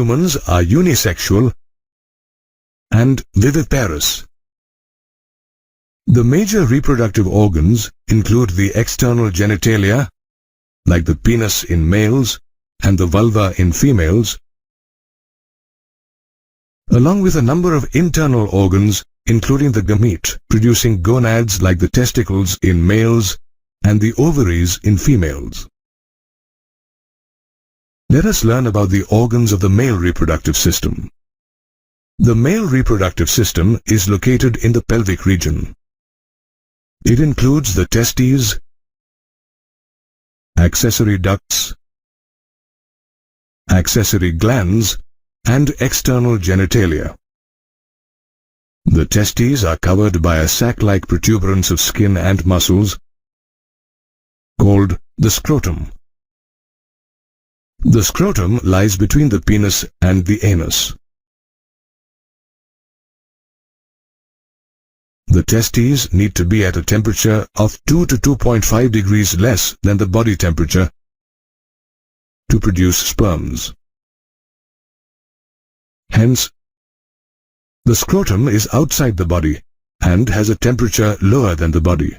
humans are unisexual and viviparous. The major reproductive organs include the external genitalia, like the penis in males and the vulva in females, along with a number of internal organs including the gamete producing gonads like the testicles in males and the ovaries in females. Let us learn about the organs of the male reproductive system. The male reproductive system is located in the pelvic region. It includes the testes, accessory ducts, accessory glands, and external genitalia. The testes are covered by a sac-like protuberance of skin and muscles called the scrotum. The scrotum lies between the penis and the anus. The testes need to be at a temperature of 2 to 2.5 degrees less than the body temperature to produce sperms. Hence, the scrotum is outside the body and has a temperature lower than the body.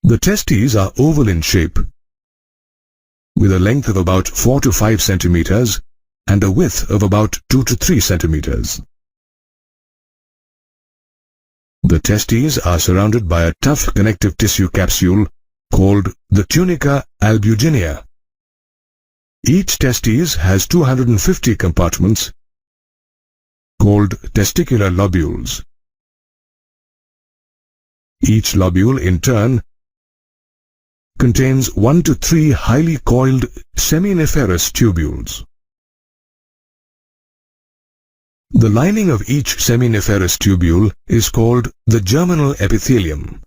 The testes are oval in shape, with a length of about 4 to 5 centimeters and a width of about 2 to 3 centimeters. The testes are surrounded by a tough connective tissue capsule called the tunica albuginea. Each testes has 250 compartments called testicular lobules. Each lobule, in turn, contains 1 to 3 highly coiled seminiferous tubules. The lining of each seminiferous tubule is called the germinal epithelium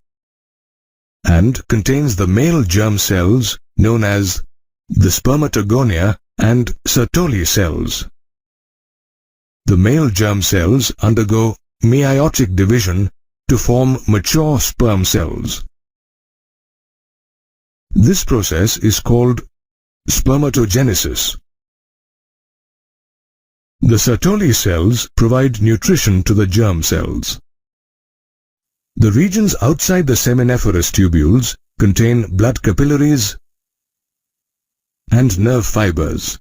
and contains the male germ cells known as the spermatogonia and Sertoli cells. The male germ cells undergo meiotic division to form mature sperm cells. This process is called spermatogenesis. The Sertoli cells provide nutrition to the germ cells. The regions outside the seminiferous tubules contain blood capillaries and nerve fibers,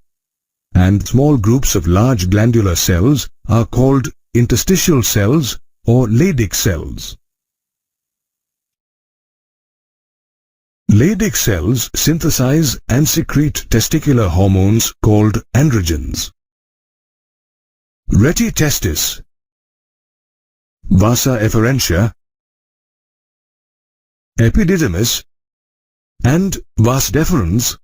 and small groups of large glandular cells are called interstitial cells or Leydig cells. Leydig cells synthesize and secrete testicular hormones called androgens. Reti testis, vasa efferentia, epididymis, and vas deferens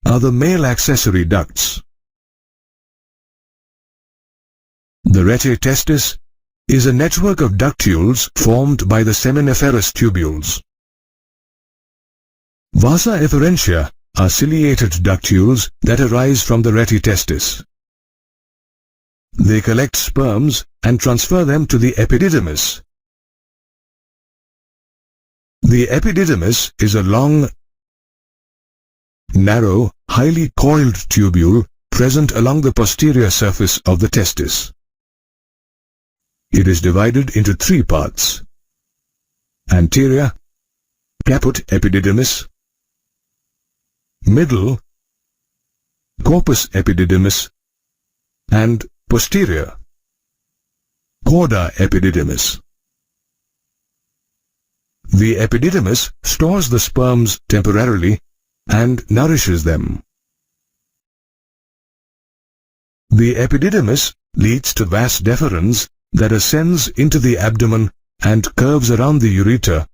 are the male accessory ducts. The rete testis is a network of ductules formed by the seminiferous tubules. Vasa efferentia are ciliated ductules that arise from the rete testis. They collect sperms and transfer them to the epididymis. The epididymis is a long, narrow, highly coiled tubule present along the posterior surface of the testis. It is divided into 3 parts: anterior, caput epididymis; middle, corpus epididymis; and posterior, cauda epididymis. The epididymis stores the sperms temporarily and nourishes them. The epididymis leads to vas deferens that ascends into the abdomen and curves around the ureter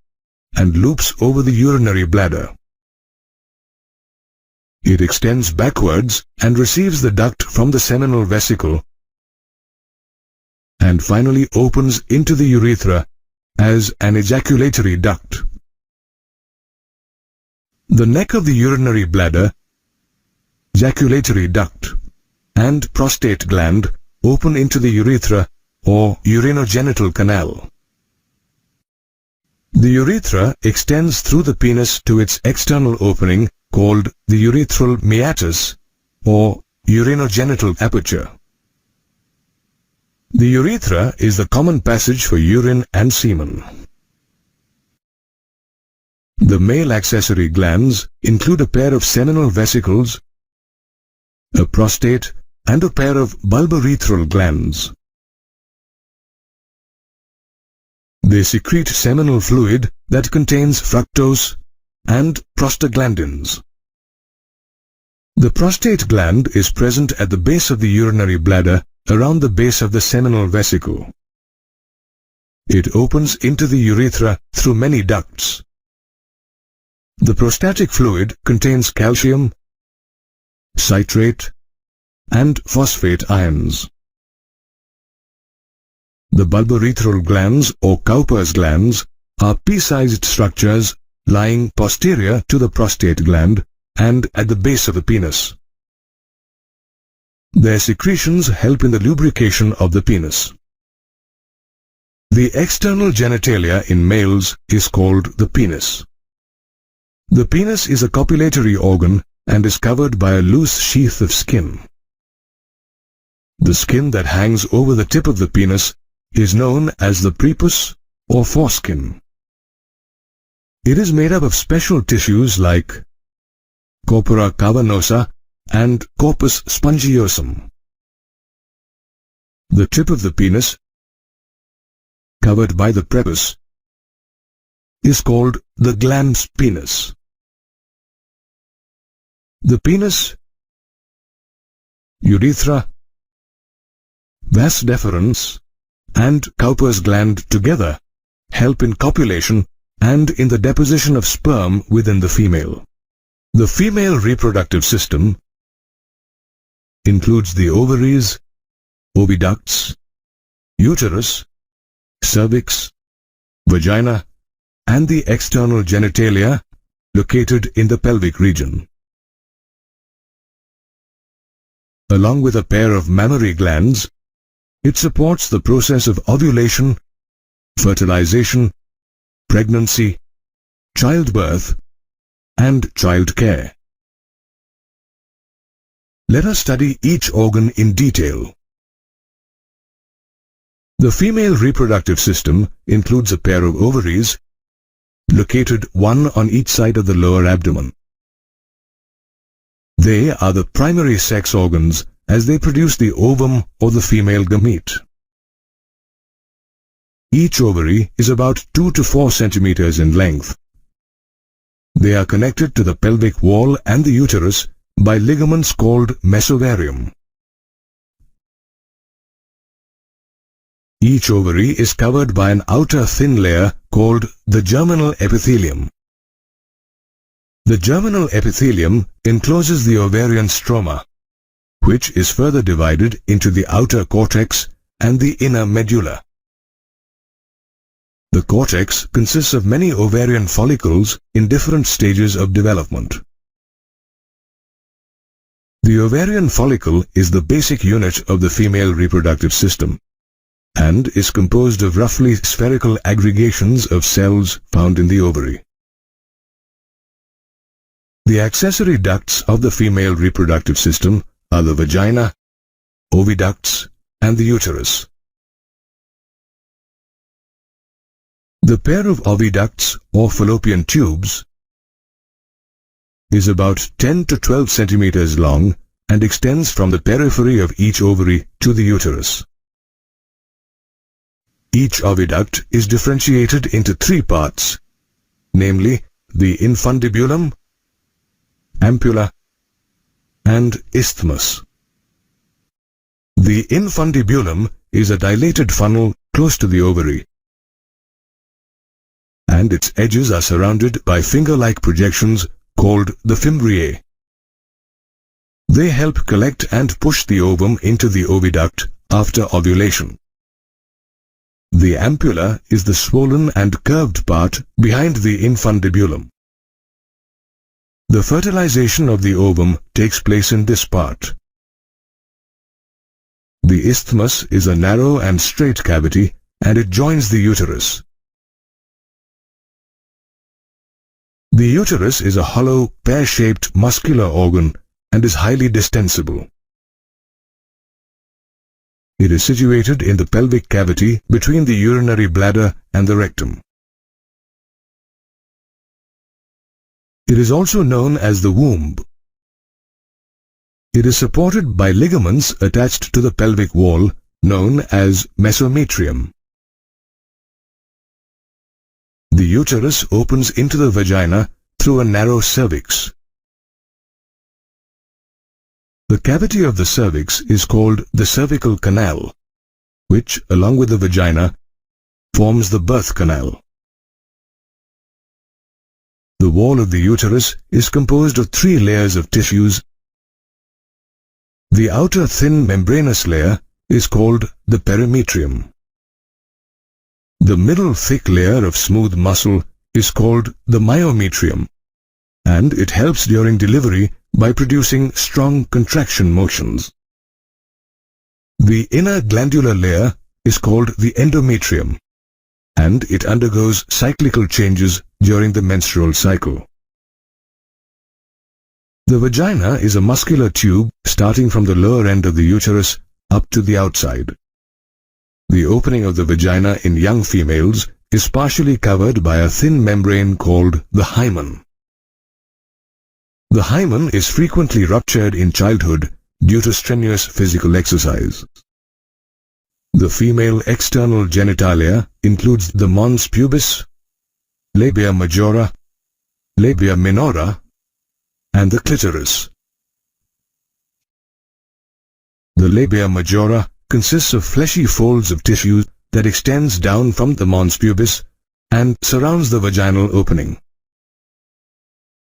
and loops over the urinary bladder. It extends backwards and receives the duct from the seminal vesicle and finally opens into the urethra as an ejaculatory duct. The neck of the urinary bladder, ejaculatory duct, and prostate gland open into the urethra or urinogenital canal. The urethra extends through the penis to its external opening called the urethral meatus or urinogenital aperture. The urethra is the common passage for urine and semen. The male accessory glands include a pair of seminal vesicles, a prostate, and a pair of bulbourethral glands. They secrete seminal fluid that contains fructose and prostaglandins. The prostate gland is present at the base of the urinary bladder around the base of the seminal vesicle. It opens into the urethra through many ducts. The prostatic fluid contains calcium, citrate, and phosphate ions. The bulbourethral glands or Cowper's glands are pea-sized structures lying posterior to the prostate gland and at the base of the penis. Their secretions help in the lubrication of the penis. The external genitalia in males is called the penis. The penis is a copulatory organ and is covered by a loose sheath of skin. The skin that hangs over the tip of the penis is known as the prepuce or foreskin. It is made up of special tissues like corpora cavernosa and corpus spongiosum. The tip of the penis, covered by the prepuce, is called the glans penis. The penis, urethra, vas deferens, and Cowper's gland together help in copulation and in the deposition of sperm within the female. The female reproductive system includes the ovaries, oviducts, uterus, cervix, vagina, and the external genitalia located in the pelvic region. Along with a pair of mammary glands, it supports the process of ovulation, fertilization, pregnancy, childbirth, and child care. Let us study each organ in detail. The female reproductive system includes a pair of ovaries located one on each side of the lower abdomen. They are the primary sex organs as they produce the ovum or the female gamete. Each ovary is about 2 to 4 centimeters in length. They are connected to the pelvic wall and the uterus by ligaments called mesovarium. Each ovary is covered by an outer thin layer called the germinal epithelium. The germinal epithelium encloses the ovarian stroma, which is further divided into the outer cortex and the inner medulla. The cortex consists of many ovarian follicles in different stages of development. The ovarian follicle is the basic unit of the female reproductive system and is composed of roughly spherical aggregations of cells found in the ovary. The accessory ducts of the female reproductive system are the vagina, oviducts, and the uterus. The pair of oviducts or fallopian tubes is about 10 to 12 centimeters long and extends from the periphery of each ovary to the uterus. Each oviduct is differentiated into 3 parts, namely the infundibulum, ampulla, and isthmus. The infundibulum is a dilated funnel close to the ovary, and its edges are surrounded by finger-like projections called the fimbriae. They help collect and push the ovum into the oviduct after ovulation. The ampulla is the swollen and curved part behind the infundibulum. The fertilization of the ovum takes place in this part. The isthmus is a narrow and straight cavity, and it joins the uterus. The uterus is a hollow, pear-shaped muscular organ and is highly distensible. It is situated in the pelvic cavity between the urinary bladder and the rectum. It is also known as the womb. It is supported by ligaments attached to the pelvic wall, known as mesometrium. The uterus opens into the vagina through a narrow cervix. The cavity of the cervix is called the cervical canal, which, along with the vagina, forms the birth canal. The wall of the uterus is composed of 3 layers of tissues. The outer thin membranous layer is called the perimetrium. The middle thick layer of smooth muscle is called the myometrium, and it helps during delivery by producing strong contraction motions. The inner glandular layer is called the endometrium, and it undergoes cyclical changes during the menstrual cycle. The vagina is a muscular tube starting from the lower end of the uterus up to the outside. The opening of the vagina in young females is partially covered by a thin membrane called the hymen. The hymen is frequently ruptured in childhood due to strenuous physical exercise. The female external genitalia includes the mons pubis, labia majora, labia minora, and the clitoris. The labia majora consists of fleshy folds of tissue that extends down from the mons pubis and surrounds the vaginal opening.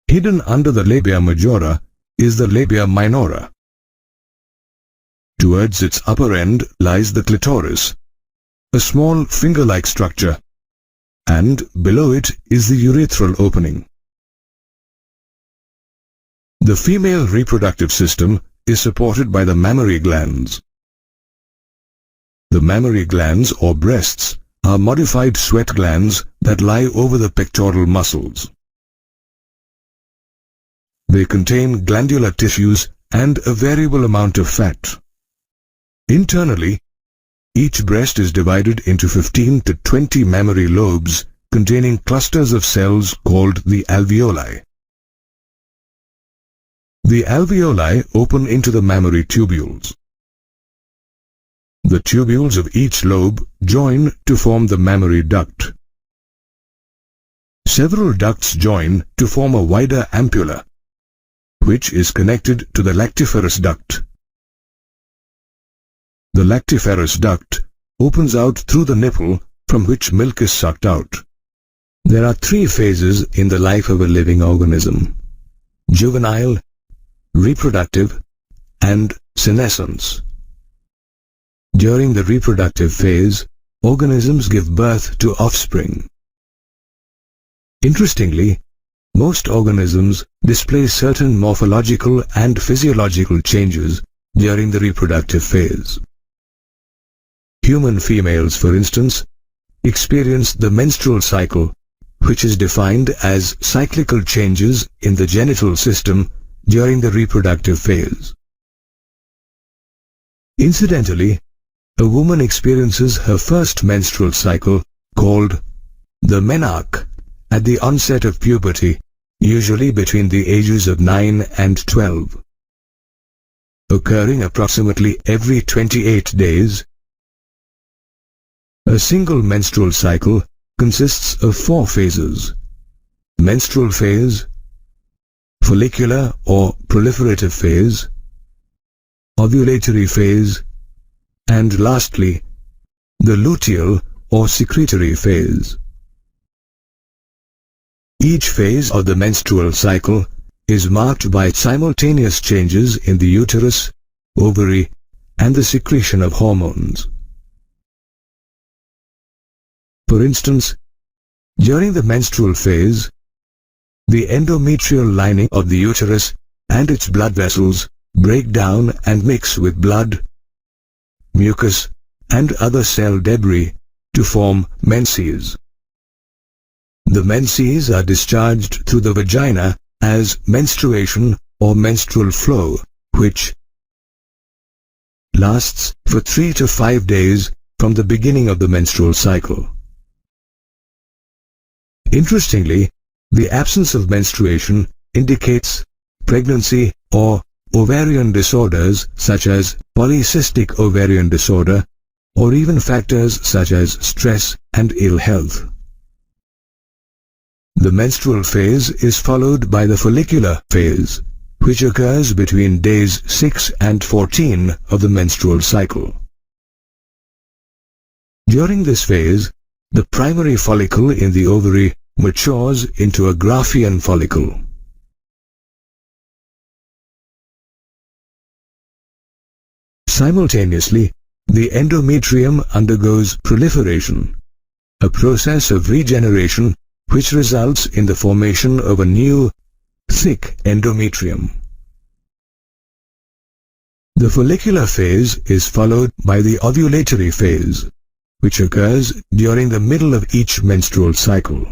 Hidden under the labia majora is the labia minora. Towards its upper end lies the clitoris, a small finger-like structure, and below it is the urethral opening. The female reproductive system is supported by the mammary glands. The mammary glands or breasts are modified sweat glands that lie over the pectoral muscles. They contain glandular tissues and a variable amount of fat. Internally, each breast is divided into 15 to 20 mammary lobes containing clusters of cells called the alveoli. The alveoli open into the mammary tubules. The tubules of each lobe join to form the mammary duct. Several ducts join to form a wider ampulla, which is connected to the lactiferous duct. The lactiferous duct opens out through the nipple from which milk is sucked out. There are 3 phases in the life of a living organism: juvenile, reproductive, and senescence. During the reproductive phase, organisms give birth to offspring. Interestingly, most organisms display certain morphological and physiological changes during the reproductive phase. Human females, for instance, experience the menstrual cycle, which is defined as cyclical changes in the genital system during the reproductive phase. Incidentally, a woman experiences her first menstrual cycle, called the menarche, at the onset of puberty, usually between the ages of 9 and 12. Occurring approximately every 28 days, a single menstrual cycle consists of 4 phases: menstrual phase, follicular or proliferative phase, ovulatory phase, and lastly, the luteal or secretory phase. Each phase of the menstrual cycle is marked by simultaneous changes in the uterus, ovary, and the secretion of hormones. For instance, during the menstrual phase, the endometrial lining of the uterus and its blood vessels break down and mix with blood, mucus, and other cell debris to form menses. The menses are discharged through the vagina as menstruation or menstrual flow, which, lasts for 3 to 5 days from the beginning of the menstrual cycle. Interestingly, the absence of menstruation indicates pregnancy or ovarian disorders such as polycystic ovarian disorder, or even factors such as stress and ill health. The menstrual phase is followed by the follicular phase, which occurs between days 6 and 14 of the menstrual cycle. During this phase, the primary follicle in the ovary matures into a Graafian follicle. Simultaneously, the endometrium undergoes proliferation, a process of regeneration which results in the formation of a new, thick endometrium. The follicular phase is followed by the ovulatory phase, which occurs during the middle of each menstrual cycle.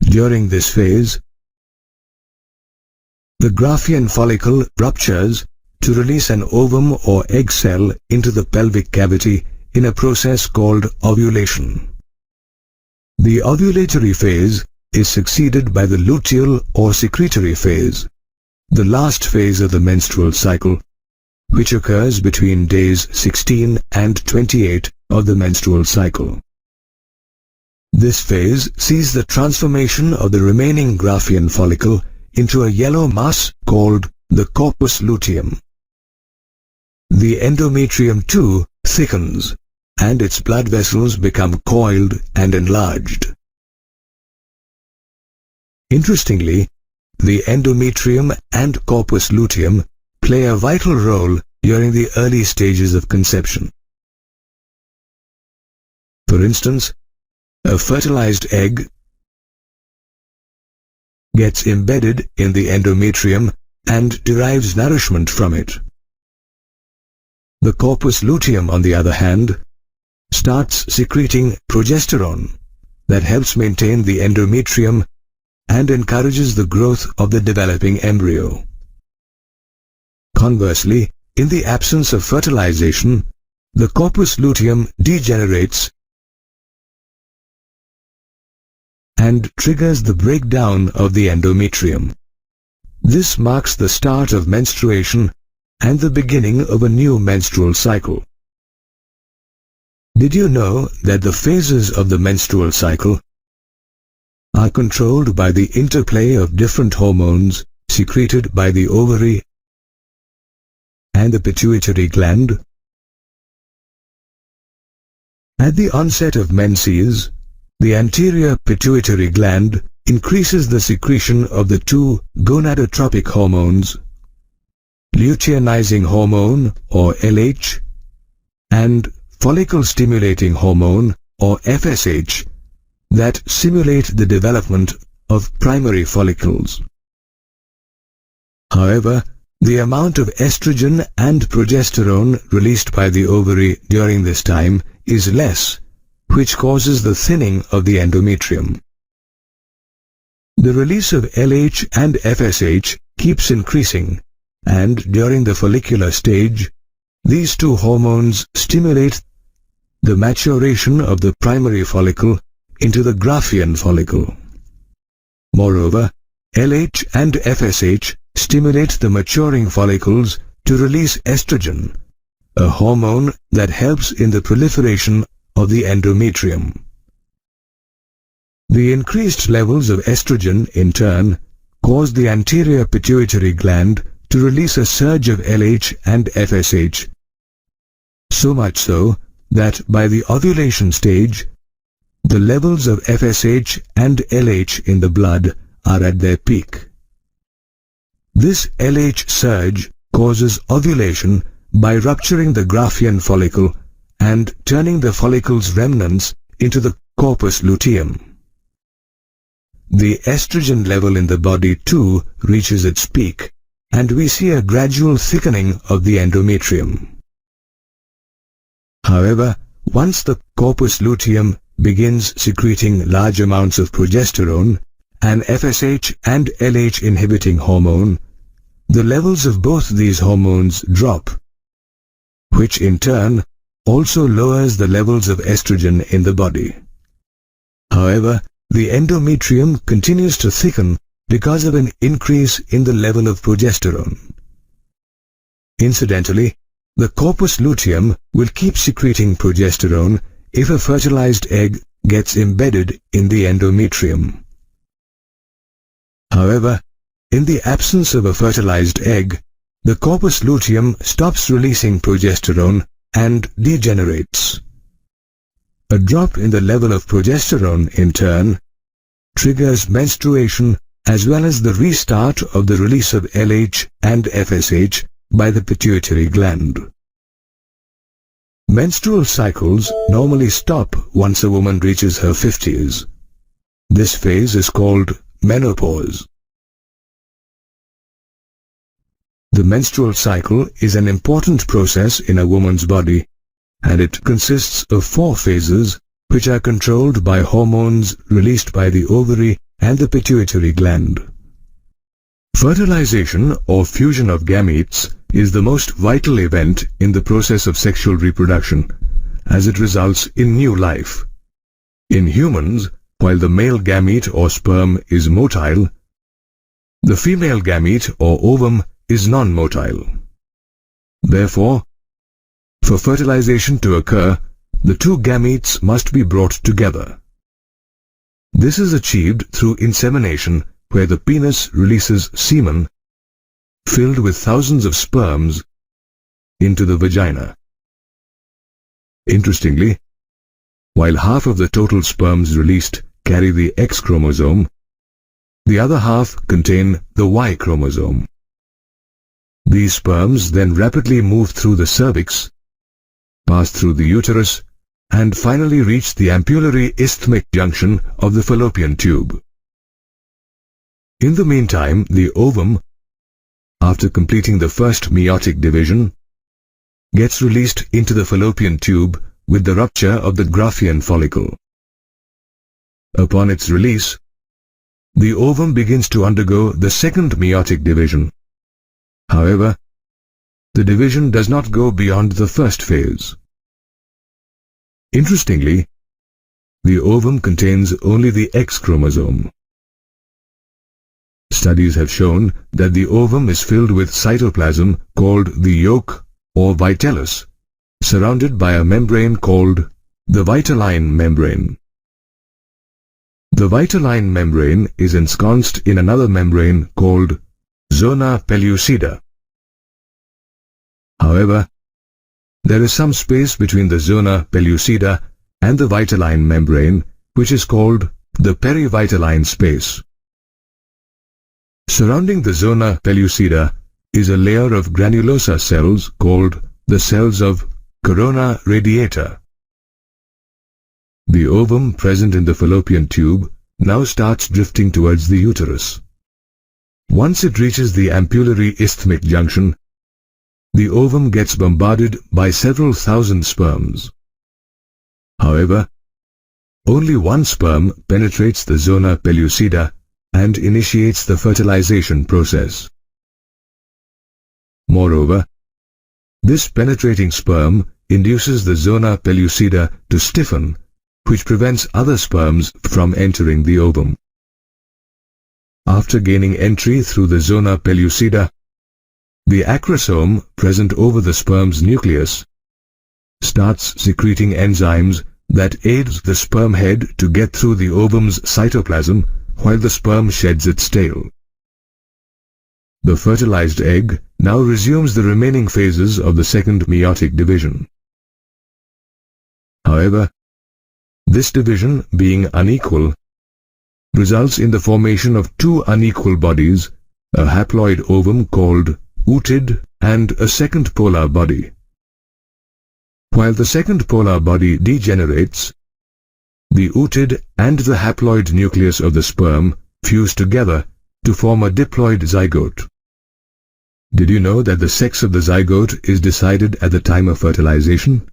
During this phase, the Graafian follicle ruptures to release an ovum or egg cell into the pelvic cavity in a process called ovulation. The ovulatory phase is succeeded by the luteal or secretory phase, the last phase of the menstrual cycle, which occurs between days 16 and 28 of the menstrual cycle. This phase sees the transformation of the remaining Graafian follicle into a yellow mass called the corpus luteum. The endometrium too thickens, and its blood vessels become coiled and enlarged. Interestingly, the endometrium and corpus luteum play a vital role during the early stages of conception. For instance, a fertilized egg gets embedded in the endometrium and derives nourishment from it. The corpus luteum, on the other hand, starts secreting progesterone that helps maintain the endometrium and encourages the growth of the developing embryo. Conversely, in the absence of fertilization, the corpus luteum degenerates and triggers the breakdown of the endometrium. This marks the start of menstruation and the beginning of a new menstrual cycle. Did you know that the phases of the menstrual cycle are controlled by the interplay of different hormones secreted by the ovary and the pituitary gland? At the onset of menses, the anterior pituitary gland increases the secretion of the two gonadotropic hormones, luteinizing hormone or LH and follicle-stimulating hormone or FSH that simulate the development of primary follicles. However, the amount of estrogen and progesterone released by the ovary during this time is less, which causes the thinning of the endometrium. The release of LH and FSH keeps increasing, and during the follicular stage, these two hormones stimulate the maturation of the primary follicle into the Graafian follicle. Moreover, LH and FSH stimulate the maturing follicles to release estrogen, a hormone that helps in the proliferation of the endometrium. The increased levels of estrogen, in turn, cause the anterior pituitary gland to release a surge of LH and FSH, so much so that by the ovulation stage, the levels of FSH and LH in the blood are at their peak. This LH surge causes ovulation by rupturing the Graafian follicle and turning the follicle's remnants into the corpus luteum. The estrogen level in the body too reaches its peak, and we see a gradual thickening of the endometrium. However, once the corpus luteum begins secreting large amounts of progesterone, an FSH and LH inhibiting hormone, the levels of both these hormones drop, which in turn also lowers the levels of estrogen in the body. However, the endometrium continues to thicken because of an increase in the level of progesterone. Incidentally, the corpus luteum will keep secreting progesterone if a fertilized egg gets embedded in the endometrium. However, in the absence of a fertilized egg, the corpus luteum stops releasing progesterone and degenerates. A drop in the level of progesterone, in turn, triggers menstruation as well as the restart of the release of LH and FSH by the pituitary gland. Menstrual cycles normally stop once a woman reaches her 50s. This phase is called menopause. The menstrual cycle is an important process in a woman's body, and it consists of 4 phases which are controlled by hormones released by the ovary and the pituitary gland. Fertilization or fusion of gametes is the most vital event in the process of sexual reproduction, as it results in new life. In humans, while the male gamete or sperm is motile, the female gamete or ovum is non-motile. Therefore, for fertilization to occur, the 2 gametes must be brought together. This is achieved through insemination, where the penis releases semen filled with thousands of sperms into the vagina. Interestingly, while half of the total sperms released carry the X chromosome, the other half contain the Y chromosome. These sperms then rapidly move through the cervix, pass through the uterus, and finally reach the ampullary isthmic junction of the fallopian tube. In the meantime, the ovum, after completing the first meiotic division, gets released into the fallopian tube with the rupture of the Graafian follicle. Upon its release, the ovum begins to undergo the second meiotic division. However, the division does not go beyond the first phase. Interestingly, the ovum contains only the X chromosome. Studies have shown that the ovum is filled with cytoplasm called the yolk or vitellus, surrounded by a membrane called the vitelline membrane. The vitelline membrane is ensconced in another membrane called zona pellucida. However, there is some space between the zona pellucida and the vitelline membrane, which is called the perivitelline space. Surrounding the zona pellucida is a layer of granulosa cells called the cells of corona radiata. The ovum present in the fallopian tube now starts drifting towards the uterus. Once it reaches the ampullary isthmic junction, the ovum gets bombarded by several thousand sperms. However, only one sperm penetrates the zona pellucida and initiates the fertilization process. Moreover, this penetrating sperm induces the zona pellucida to stiffen, which prevents other sperms from entering the ovum. After gaining entry through the zona pellucida, the acrosome present over the sperm's nucleus starts secreting enzymes that aids the sperm head to get through the ovum's cytoplasm while the sperm sheds its tail. The fertilized egg now resumes the remaining phases of the second meiotic division. However, this division, being unequal, results in the formation of 2 unequal bodies, a haploid ovum called ootid and a second polar body. While the second polar body degenerates, the ootid and the haploid nucleus of the sperm fuse together to form a diploid zygote. Did you know that the sex of the zygote is decided at the time of fertilization?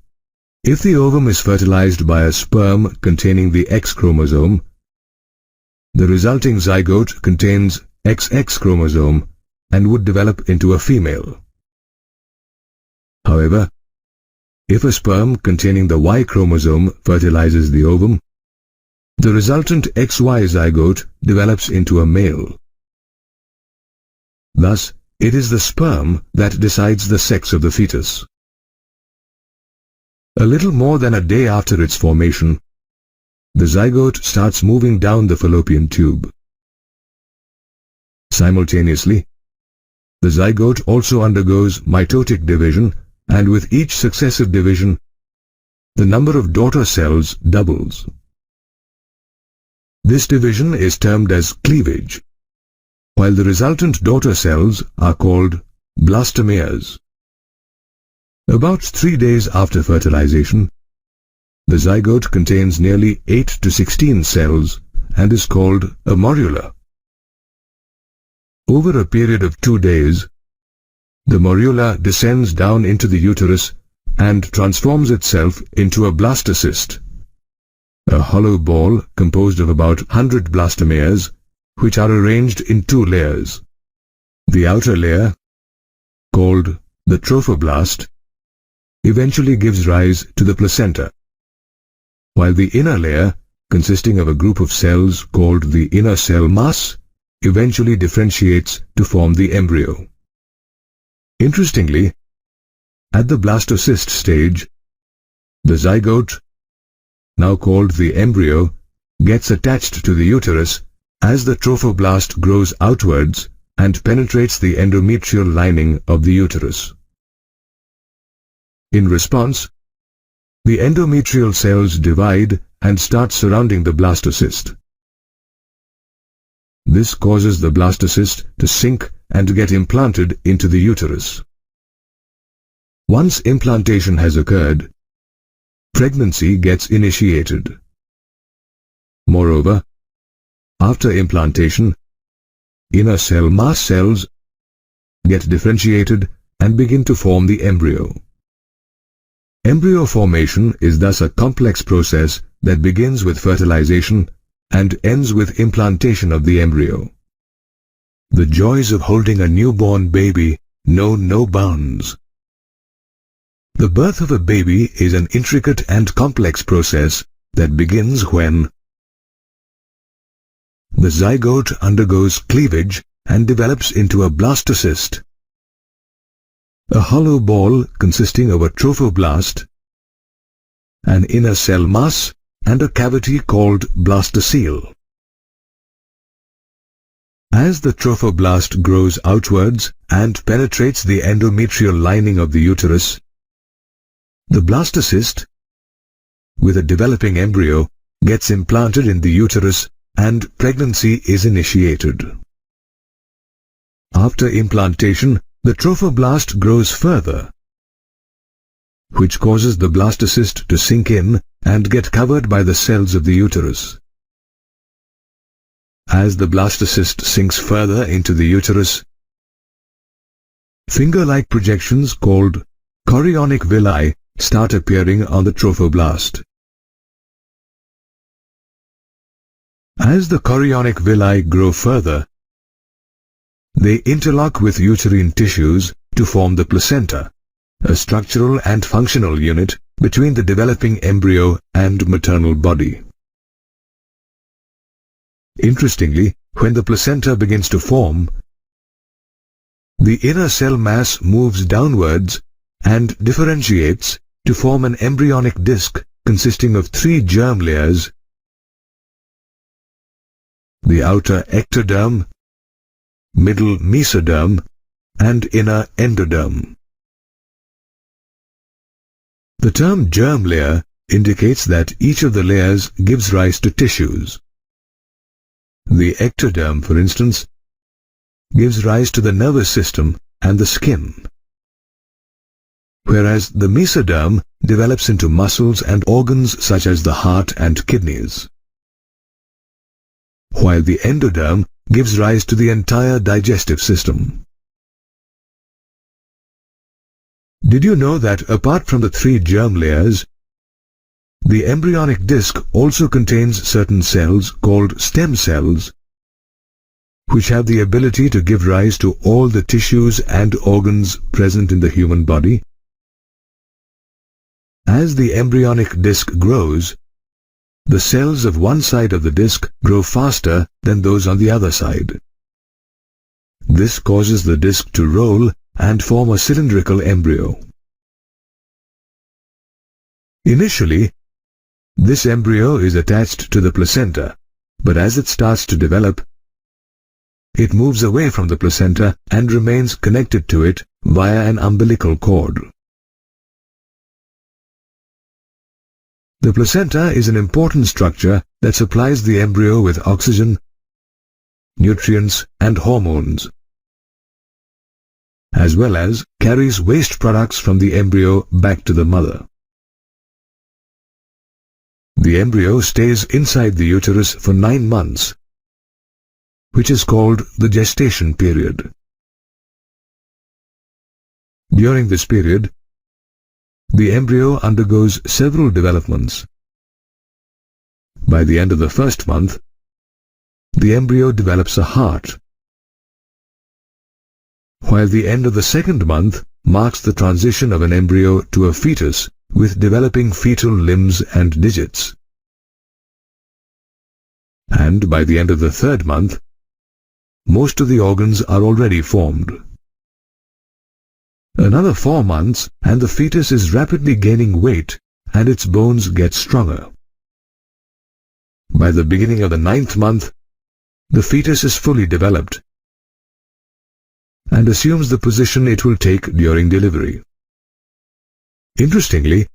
If the ovum is fertilized by a sperm containing the X chromosome, the resulting zygote contains XX chromosome, and would develop into a female. However, if a sperm containing the Y chromosome fertilizes the ovum, the resultant XY zygote develops into a male. Thus, it is the sperm that decides the sex of the fetus. A little more than a day after its formation, the zygote starts moving down the fallopian tube. Simultaneously, the zygote also undergoes mitotic division, and with each successive division, the number of daughter cells doubles. This division is termed as cleavage, while the resultant daughter cells are called blastomeres. About 3 days after fertilization, the zygote contains nearly 8 to 16 cells and is called a morula. Over a period of 2 days, the morula descends down into the uterus and transforms itself into a blastocyst, a hollow ball composed of about 100 blastomeres, which are arranged in 2 layers. The outer layer, called the trophoblast, eventually gives rise to the placenta, while the inner layer, consisting of a group of cells called the inner cell mass, eventually differentiates to form the embryo. Interestingly, at the blastocyst stage, the zygote, now called the embryo, gets attached to the uterus as the trophoblast grows outwards and penetrates the endometrial lining of the uterus. In response, the endometrial cells divide and start surrounding the blastocyst. This causes the blastocyst to sink and get implanted into the uterus. Once implantation has occurred, pregnancy gets initiated. Moreover, after implantation, inner cell mass cells get differentiated and begin to form the embryo. Embryo formation is thus a complex process that begins with fertilization and ends with implantation of the embryo. The joys of holding a newborn baby know no bounds. The birth of a baby is an intricate and complex process that begins when the zygote undergoes cleavage and develops into a blastocyst, a hollow ball consisting of a trophoblast, an inner cell mass, and a cavity called blastocele. As the trophoblast grows outwards and penetrates the endometrial lining of the uterus, the blastocyst, with a developing embryo, gets implanted in the uterus and pregnancy is initiated. After implantation, the trophoblast grows further, which causes the blastocyst to sink in and get covered by the cells of the uterus. As the blastocyst sinks further into the uterus, finger-like projections called chorionic villi start appearing on the trophoblast. As the chorionic villi grow further, they interlock with uterine tissues to form the placenta, a structural and functional unit between the developing embryo and maternal body. Interestingly, when the placenta begins to form, the inner cell mass moves downwards and differentiates to form an embryonic disc consisting of 3 germ layers: the outer ectoderm, middle mesoderm, and inner endoderm. The term germ layer indicates that each of the layers gives rise to tissues. The ectoderm, for instance, gives rise to the nervous system and the skin, whereas the mesoderm develops into muscles and organs such as the heart and kidneys, while the endoderm gives rise to the entire digestive system. Did you know that apart from the 3 germ layers, the embryonic disc also contains certain cells called stem cells, which have the ability to give rise to all the tissues and organs present in the human body. As the embryonic disc grows, the cells of one side of the disc grow faster than those on the other side. This causes the disc to roll and form a cylindrical embryo. Initially, this embryo is attached to the placenta, but as it starts to develop, it moves away from the placenta and remains connected to it via an umbilical cord. The placenta is an important structure that supplies the embryo with oxygen, nutrients, and hormones, as well as carries waste products from the embryo back to the mother. The embryo stays inside the uterus for 9 months, which is called the gestation period. During this period, the embryo undergoes several developments. By the end of the first month, the embryo develops a heart, while the end of the second month marks the transition of an embryo to a fetus with developing fetal limbs and digits. And by the end of the third month, most of the organs are already formed. Another 4 months and the fetus is rapidly gaining weight and its bones get stronger. By the beginning of the 9th month, the fetus is fully developed and assumes the position it will take during delivery. Interestingly,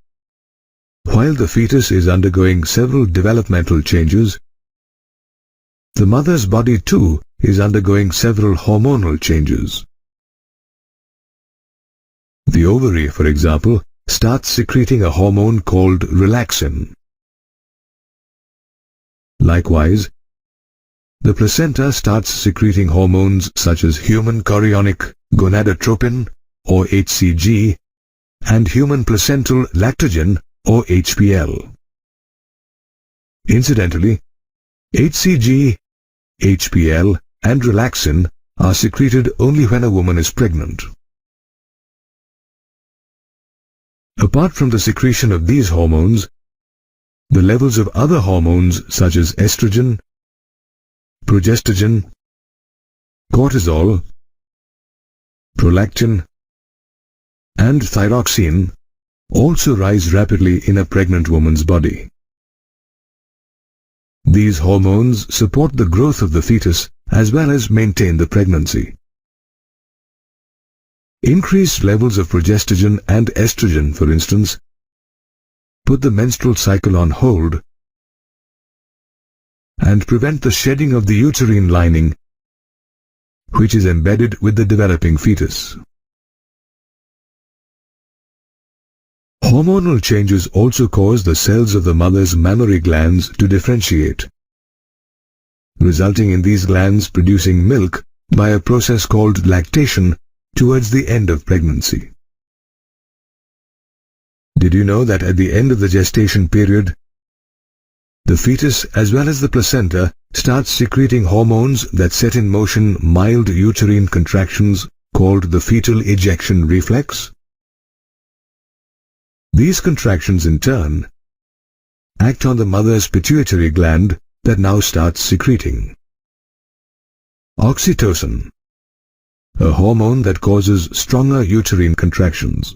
while the fetus is undergoing several developmental changes, the mother's body too is undergoing several hormonal changes. The ovary, for example, starts secreting a hormone called relaxin. Likewise, the placenta starts secreting hormones such as human chorionic gonadotropin, or HCG, and human placental lactogen, or HPL. Incidentally, HCG, HPL, and relaxin are secreted only when a woman is pregnant. Apart from the secretion of these hormones, the levels of other hormones such as estrogen, progestogen, cortisol, prolactin, and thyroxine also rise rapidly in a pregnant woman's body. These hormones support the growth of the fetus as well as maintain the pregnancy. Increased levels of progestogen and estrogen, for instance, put the menstrual cycle on hold and prevent the shedding of the uterine lining, which is embedded with the developing fetus. Hormonal changes also cause the cells of the mother's mammary glands to differentiate, resulting in these glands producing milk by a process called lactation towards the end of pregnancy. Did you know that at the end of the gestation period, the fetus as well as the placenta starts secreting hormones that set in motion mild uterine contractions called the fetal ejection reflex? These contractions in turn act on the mother's pituitary gland that now starts secreting oxytocin, a hormone that causes stronger uterine contractions.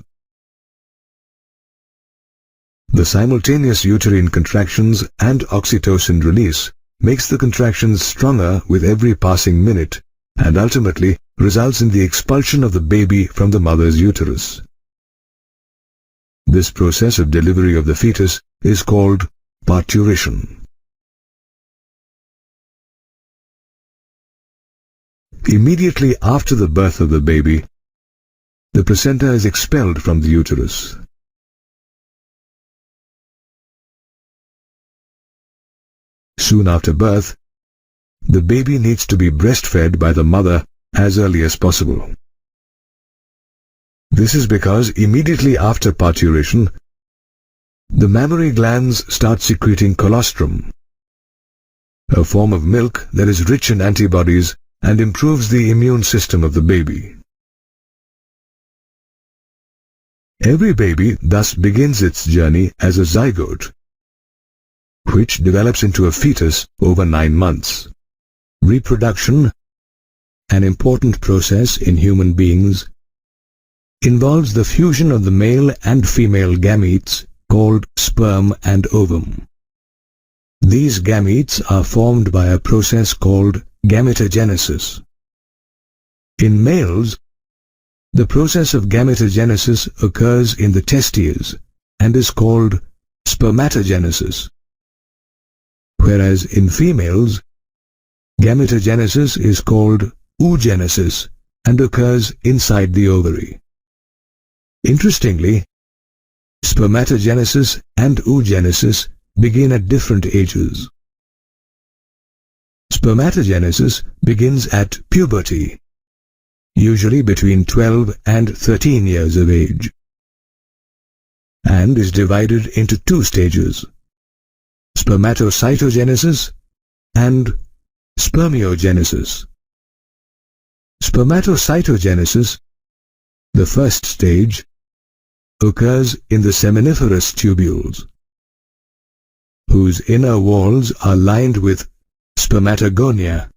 The simultaneous uterine contractions and oxytocin release makes the contractions stronger with every passing minute and ultimately results in the expulsion of the baby from the mother's uterus. This process of delivery of the fetus is called parturition. Immediately after the birth of the baby, the placenta is expelled from the uterus. Soon after birth, the baby needs to be breastfed by the mother as early as possible. This is because immediately after parturition, the mammary glands start secreting colostrum, a form of milk that is rich in antibodies and improves the immune system of the baby. Every baby thus begins its journey as a zygote, which develops into a fetus over 9 months. Reproduction, an important process in human beings, involves the fusion of the male and female gametes called sperm and ovum. These gametes are formed by a process called gametogenesis. In males, the process of gametogenesis occurs in the testes and is called spermatogenesis, whereas in females, gametogenesis is called oogenesis and occurs inside the ovary. Interestingly, spermatogenesis and oogenesis begin at different ages. Spermatogenesis begins at puberty, usually between 12 and 13 years of age, and is divided into 2 stages: spermatocytogenesis and spermiogenesis. Spermatocytogenesis, the first stage, occurs in the seminiferous tubules, whose inner walls are lined with spermatogonia,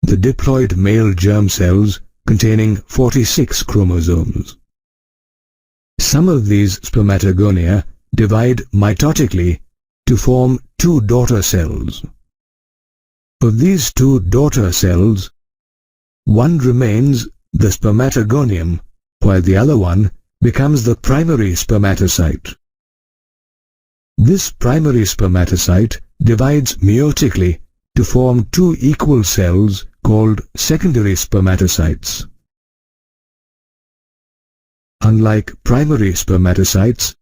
the diploid male germ cells containing 46 chromosomes. Some of these spermatogonia divide mitotically to form 2 daughter cells. Of these 2 daughter cells, one remains the spermatogonium, while the other one becomes the primary spermatocyte. This primary spermatocyte divides meiotically to form 2 equal cells called secondary spermatocytes. Unlike primary spermatocytes,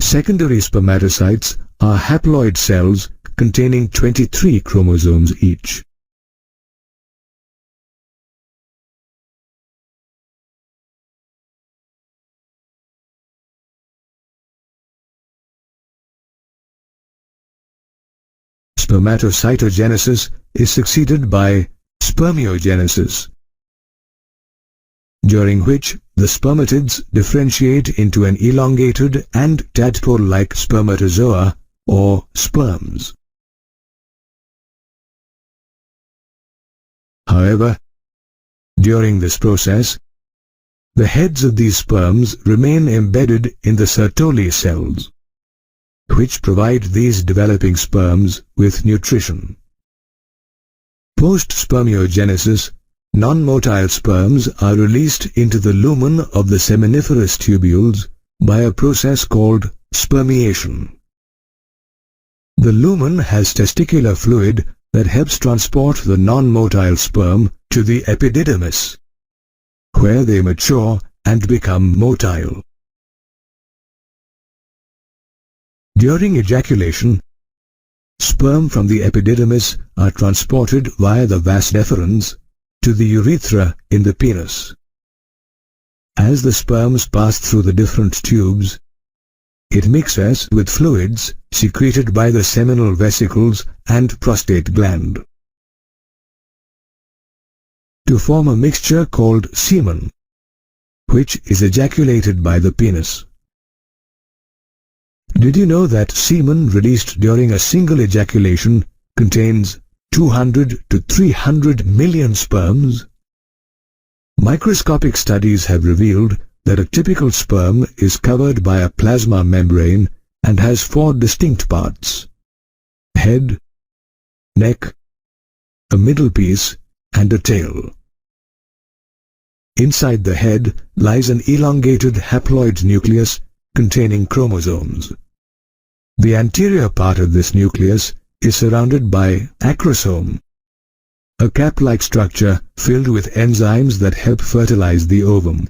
secondary spermatocytes are haploid cells containing 23 chromosomes each. Spermatocytogenesis is succeeded by spermiogenesis, during which the spermatids differentiate into an elongated and tadpole-like spermatozoa or sperms. However, during this process, the heads of these sperms remain embedded in the Sertoli cells, which provide these developing sperms with nutrition. Post-spermiogenesis, non-motile sperms are released into the lumen of the seminiferous tubules by a process called spermiation. The lumen has testicular fluid that helps transport the non-motile sperm to the epididymis, where they mature and become motile. During ejaculation, sperm from the epididymis are transported via the vas deferens to the urethra in the penis. As the sperms pass through the different tubes, it mixes with fluids secreted by the seminal vesicles and prostate gland to form a mixture called semen, which is ejaculated by the penis. Did you know that semen released during a single ejaculation contains 200 to 300 million sperms? Microscopic studies have revealed that a typical sperm is covered by a plasma membrane and has 4 distinct parts: head, neck, a middle piece, and a tail. Inside the head lies an elongated haploid nucleus containing chromosomes. The anterior part of this nucleus is surrounded by acrosome, a cap-like structure filled with enzymes that help fertilize the ovum.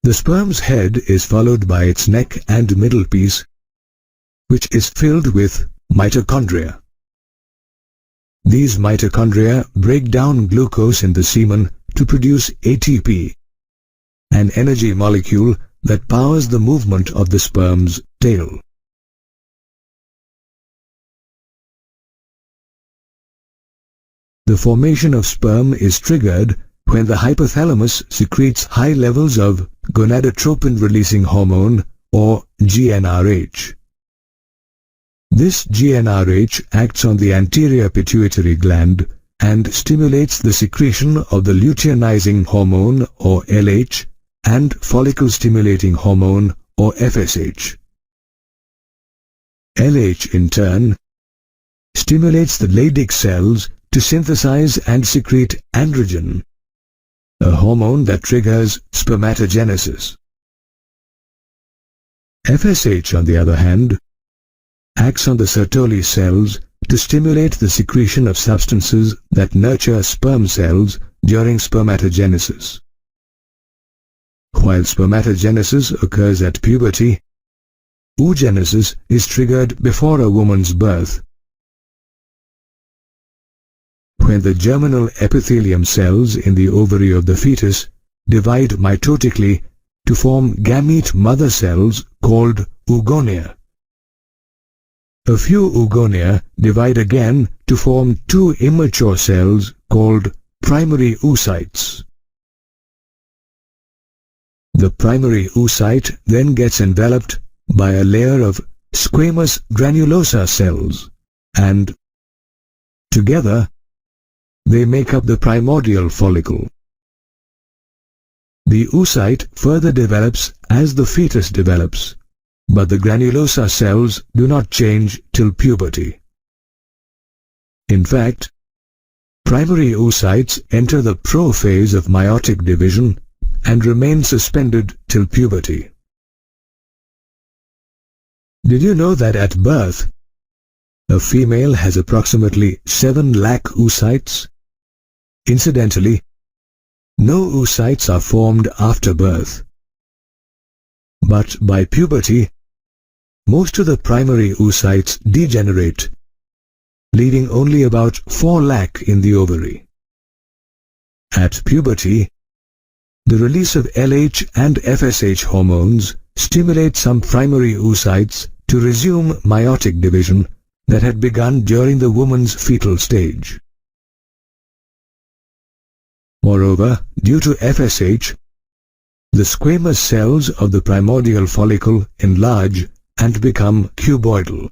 The sperm's head is followed by its neck and middle piece, which is filled with mitochondria. These mitochondria break down glucose in the semen to produce ATP, an energy molecule that powers the movement of the sperm's tail. the formation of sperm is triggered when the hypothalamus secretes high levels of gonadotropin-releasing hormone, or GnRH. This GnRH acts on the anterior pituitary gland and stimulates the secretion of the luteinizing hormone, or LH, and follicle-stimulating hormone, or FSH. LH, in turn, stimulates the Leydig cells to synthesize and secrete androgen, a hormone that triggers spermatogenesis. FSH, on the other hand, acts on the Sertoli cells to stimulate the secretion of substances that nurture sperm cells during spermatogenesis. While spermatogenesis occurs at puberty, oogenesis is triggered before a woman's birth. When the germinal epithelium cells in the ovary of the fetus divide mitotically to form gamete mother cells called oogonia. A few oogonia divide again to form two immature cells called primary oocytes. The primary oocyte then gets enveloped by a layer of squamous granulosa cells, and together they make up the primordial follicle. The oocyte further develops as the fetus develops, but the granulosa cells do not change till puberty. In fact, primary oocytes enter the prophase of meiotic division and remain suspended till puberty. Did you know that at birth, a female has approximately 7 lakh oocytes? Incidentally, no oocytes are formed after birth. But by puberty, most of the primary oocytes degenerate, leaving only about 4 lakh in the ovary. At puberty, the release of LH and FSH hormones stimulate some primary oocytes to resume meiotic division that had begun during the woman's fetal stage. Moreover, due to FSH, the squamous cells of the primordial follicle enlarge and become cuboidal.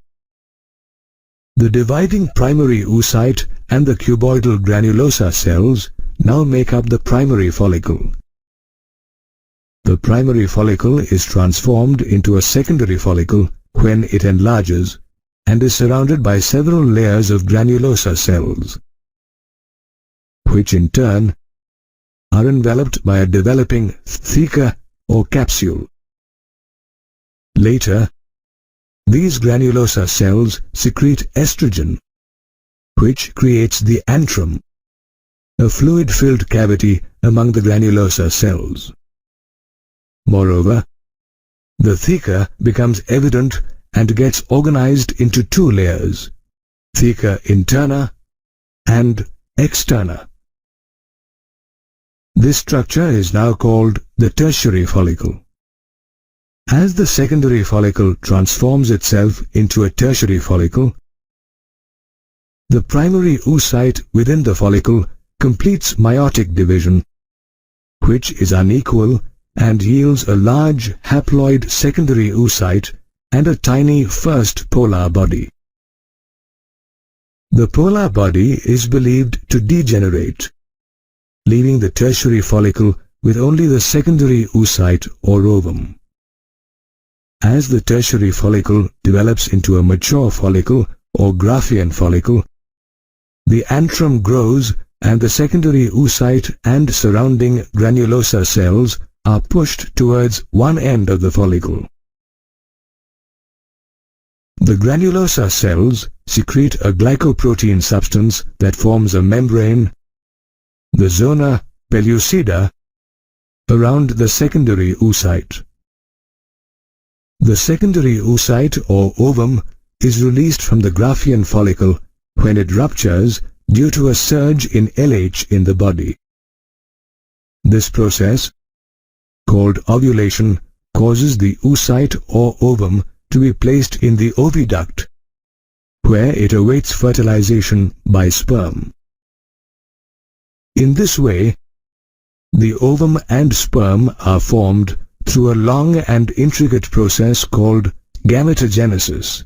The dividing primary oocyte and the cuboidal granulosa cells now make up the primary follicle. The primary follicle is transformed into a secondary follicle when it enlarges and is surrounded by several layers of granulosa cells, which in turn are enveloped by a developing theca or capsule. Later, these granulosa cells secrete estrogen, which creates the antrum, a fluid-filled cavity among the granulosa cells. Moreover, the theca becomes evident and gets organized into 2 layers, theca interna and externa. This structure is now called the tertiary follicle. As the secondary follicle transforms itself into a tertiary follicle, the primary oocyte within the follicle completes meiotic division, which is unequal and yields a large haploid secondary oocyte and a tiny first polar body. The polar body is believed to degenerate, leaving the tertiary follicle with only the secondary oocyte or ovum. As the tertiary follicle develops into a mature follicle or Graafian follicle, the antrum grows and the secondary oocyte and surrounding granulosa cells are pushed towards one end of the follicle. The granulosa cells secrete a glycoprotein substance that forms a membrane, the zona pellucida, around the secondary oocyte. The secondary oocyte or ovum is released from the Graafian follicle when it ruptures due to a surge in LH in the body. This process, called ovulation, causes the oocyte or ovum to be placed in the oviduct, where it awaits fertilization by sperm. In this way, the ovum and sperm are formed through a long and intricate process called gametogenesis.